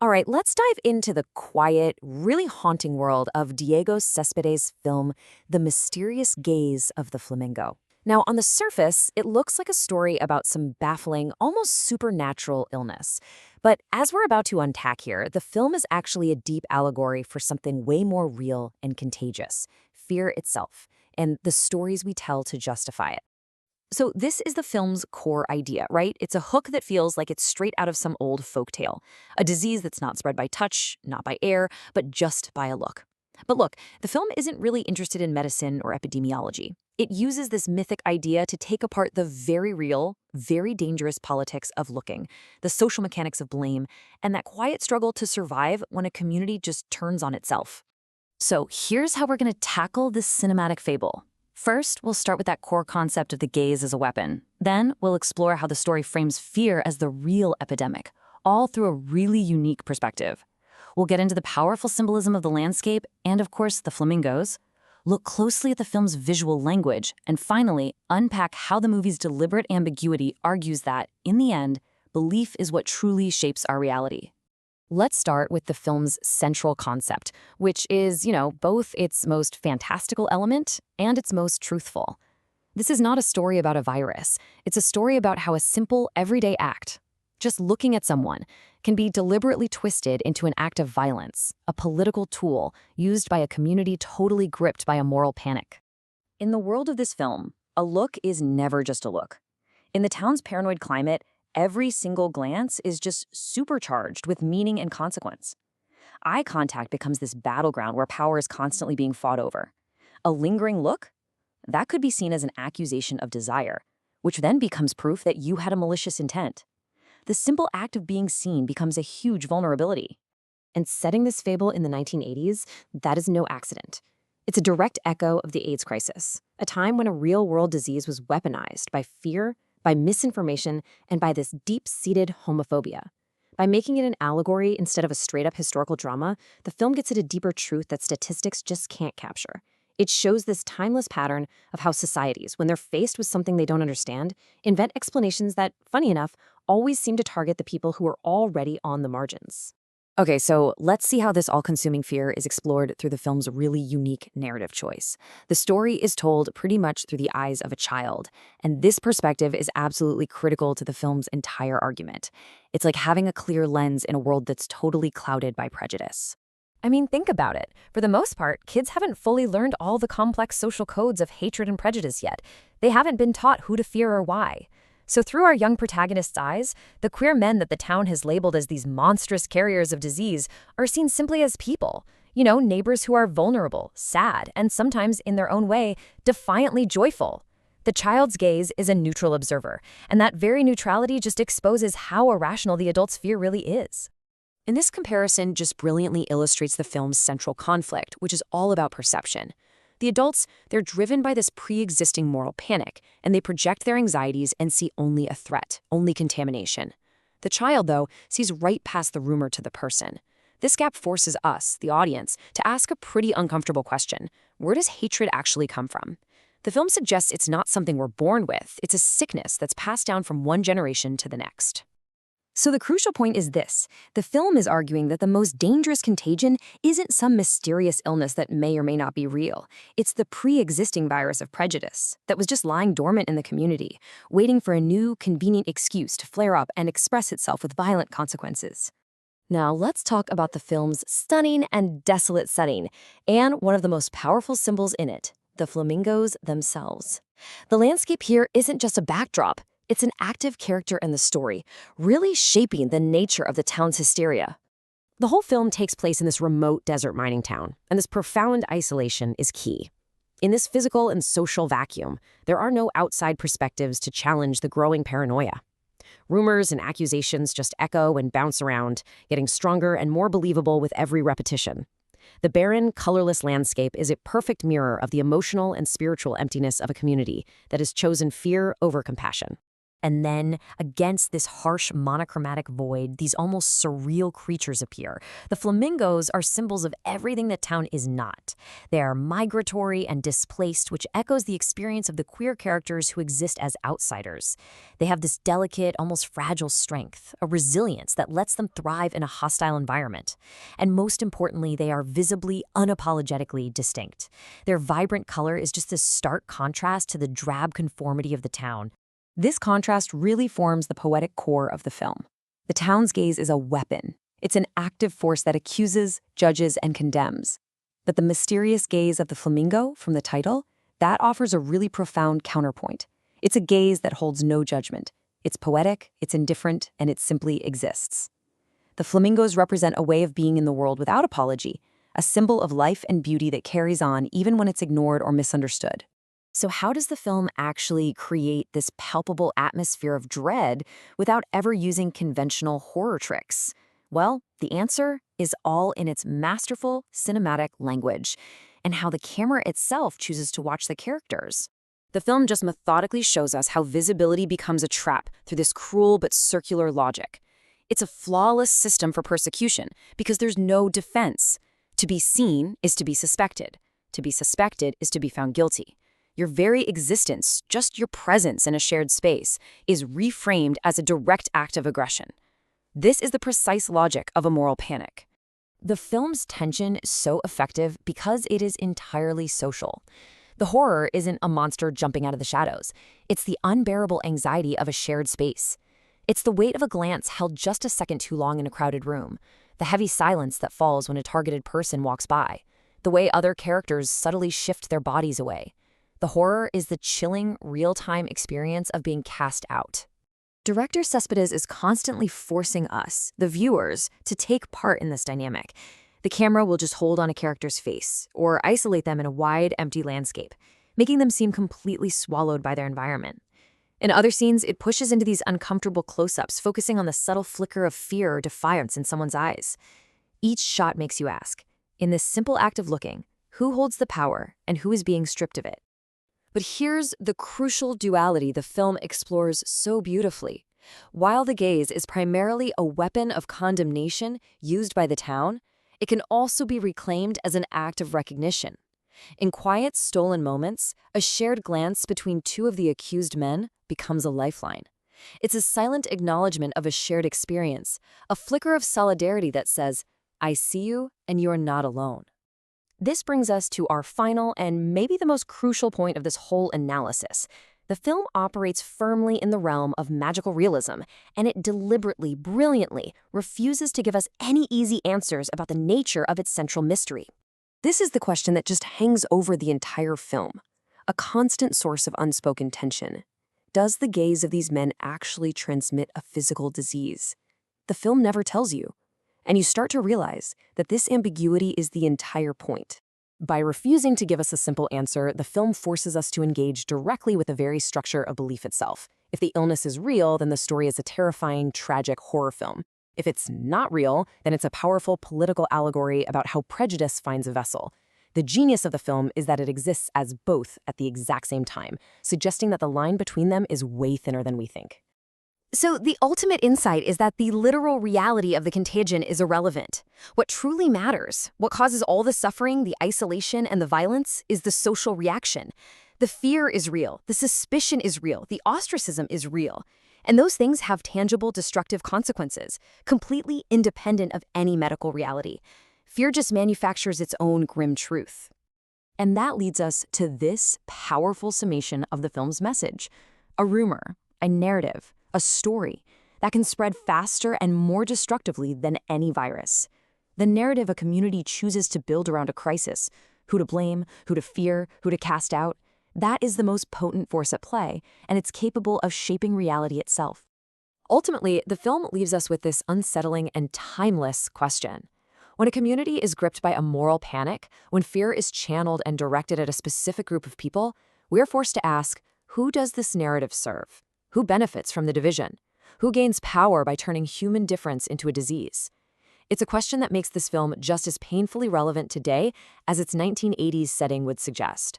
All right, let's dive into the quiet, really haunting world of Diego Céspedes' film, The Mysterious Gaze of the Flamingo. Now, on the surface, it looks like a story about some baffling, almost supernatural illness. But as we're about to unpack here, the film is actually a deep allegory for something way more real and contagious: fear itself, and the stories we tell to justify it. So this is the film's core idea, right? It's a hook that feels like it's straight out of some old folktale. A disease that's not spread by touch, not by air, but just by a look. But look, the film isn't really interested in medicine or epidemiology. It uses this mythic idea to take apart the very real, very dangerous politics of looking, the social mechanics of blame, and that quiet struggle to survive when a community just turns on itself. So here's how we're going to tackle this cinematic fable. First, we'll start with that core concept of the gaze as a weapon. Then, we'll explore how the story frames fear as the real epidemic, all through a really unique perspective. We'll get into the powerful symbolism of the landscape and, of course, the flamingos, look closely at the film's visual language, and finally, unpack how the movie's deliberate ambiguity argues that, in the end, belief is what truly shapes our reality. Let's start with the film's central concept, which is, both its most fantastical element and its most truthful. This is not a story about a virus. It's a story about how a simple, everyday act, just looking at someone, can be deliberately twisted into an act of violence, a political tool used by a community totally gripped by a moral panic. In the world of this film, a look is never just a look. In the town's paranoid climate, every single glance is just supercharged with meaning and consequence. Eye contact becomes this battleground where power is constantly being fought over. A lingering look? That could be seen as an accusation of desire, which then becomes proof that you had a malicious intent. The simple act of being seen becomes a huge vulnerability. And setting this fable in the 1980s, that is no accident. It's a direct echo of the AIDS crisis, a time when a real-world disease was weaponized by fear, by misinformation, and by this deep-seated homophobia. By making it an allegory instead of a straight-up historical drama, the film gets at a deeper truth that statistics just can't capture. It shows this timeless pattern of how societies, when they're faced with something they don't understand, invent explanations that, funny enough, always seem to target the people who are already on the margins. Okay, so let's see how this all-consuming fear is explored through the film's really unique narrative choice. The story is told pretty much through the eyes of a child, and this perspective is absolutely critical to the film's entire argument. It's like having a clear lens in a world that's totally clouded by prejudice. I mean, think about it. For the most part, kids haven't fully learned all the complex social codes of hatred and prejudice yet. They haven't been taught who to fear or why. So through our young protagonist's eyes, the queer men that the town has labeled as these monstrous carriers of disease are seen simply as people. Neighbors who are vulnerable, sad, and sometimes, in their own way, defiantly joyful. The child's gaze is a neutral observer, and that very neutrality just exposes how irrational the adult's fear really is. And this comparison just brilliantly illustrates the film's central conflict, which is all about perception. The adults, they're driven by this pre-existing moral panic, and they project their anxieties and see only a threat, only contamination. The child, though, sees right past the rumor to the person. This gap forces us, the audience, to ask a pretty uncomfortable question. Where does hatred actually come from? The film suggests it's not something we're born with. It's a sickness that's passed down from one generation to the next. So the crucial point is this. The film is arguing that the most dangerous contagion isn't some mysterious illness that may or may not be real. It's the pre-existing virus of prejudice that was just lying dormant in the community, waiting for a new, convenient excuse to flare up and express itself with violent consequences. Now let's talk about the film's stunning and desolate setting, and one of the most powerful symbols in it, the flamingos themselves. The landscape here isn't just a backdrop. It's an active character in the story, really shaping the nature of the town's hysteria. The whole film takes place in this remote desert mining town, and this profound isolation is key. In this physical and social vacuum, there are no outside perspectives to challenge the growing paranoia. Rumors and accusations just echo and bounce around, getting stronger and more believable with every repetition. The barren, colorless landscape is a perfect mirror of the emotional and spiritual emptiness of a community that has chosen fear over compassion. And then, against this harsh monochromatic void, these almost surreal creatures appear. The flamingos are symbols of everything that town is not. They are migratory and displaced, which echoes the experience of the queer characters who exist as outsiders. They have this delicate, almost fragile strength, a resilience that lets them thrive in a hostile environment. And most importantly, they are visibly, unapologetically distinct. Their vibrant color is just this stark contrast to the drab conformity of the town. This contrast really forms the poetic core of the film. The town's gaze is a weapon. It's an active force that accuses, judges, and condemns. But the mysterious gaze of the flamingo, from the title, that offers a really profound counterpoint. It's a gaze that holds no judgment. It's poetic, it's indifferent, and it simply exists. The flamingos represent a way of being in the world without apology, a symbol of life and beauty that carries on even when it's ignored or misunderstood. So how does the film actually create this palpable atmosphere of dread without ever using conventional horror tricks? Well, the answer is all in its masterful cinematic language and how the camera itself chooses to watch the characters. The film just methodically shows us how visibility becomes a trap through this cruel but circular logic. It's a flawless system for persecution because there's no defense. To be seen is to be suspected. To be suspected is to be found guilty. Your very existence, just your presence in a shared space, is reframed as a direct act of aggression. This is the precise logic of a moral panic. The film's tension is so effective because it is entirely social. The horror isn't a monster jumping out of the shadows. It's the unbearable anxiety of a shared space. It's the weight of a glance held just a second too long in a crowded room, the heavy silence that falls when a targeted person walks by, the way other characters subtly shift their bodies away. The horror is the chilling, real-time experience of being cast out. Director Céspedes is constantly forcing us, the viewers, to take part in this dynamic. The camera will just hold on a character's face, or isolate them in a wide, empty landscape, making them seem completely swallowed by their environment. In other scenes, it pushes into these uncomfortable close-ups, focusing on the subtle flicker of fear or defiance in someone's eyes. Each shot makes you ask, in this simple act of looking, who holds the power and who is being stripped of it? But here's the crucial duality the film explores so beautifully. While the gaze is primarily a weapon of condemnation used by the town, it can also be reclaimed as an act of recognition. In quiet, stolen moments, a shared glance between two of the accused men becomes a lifeline. It's a silent acknowledgement of a shared experience, a flicker of solidarity that says, I see you and you are not alone. This brings us to our final and maybe the most crucial point of this whole analysis. The film operates firmly in the realm of magical realism, and it deliberately, brilliantly refuses to give us any easy answers about the nature of its central mystery. This is the question that just hangs over the entire film, a constant source of unspoken tension. Does the gaze of these men actually transmit a physical disease? The film never tells you. And you start to realize that this ambiguity is the entire point. By refusing to give us a simple answer, the film forces us to engage directly with the very structure of belief itself. If the illness is real, then the story is a terrifying, tragic horror film. If it's not real, then it's a powerful political allegory about how prejudice finds a vessel. The genius of the film is that it exists as both at the exact same time, suggesting that the line between them is way thinner than we think. So the ultimate insight is that the literal reality of the contagion is irrelevant. What truly matters, what causes all the suffering, the isolation, and the violence, is the social reaction. The fear is real, the suspicion is real, the ostracism is real. And those things have tangible, destructive consequences, completely independent of any medical reality. Fear just manufactures its own grim truth. And that leads us to this powerful summation of the film's message. A rumor, a narrative, a story that can spread faster and more destructively than any virus. The narrative a community chooses to build around a crisis, who to blame, who to fear, who to cast out, that is the most potent force at play, and it's capable of shaping reality itself. Ultimately, the film leaves us with this unsettling and timeless question. When a community is gripped by a moral panic, when fear is channeled and directed at a specific group of people, we're forced to ask, who does this narrative serve? Who benefits from the division? Who gains power by turning human difference into a disease? It's a question that makes this film just as painfully relevant today as its 1980s setting would suggest.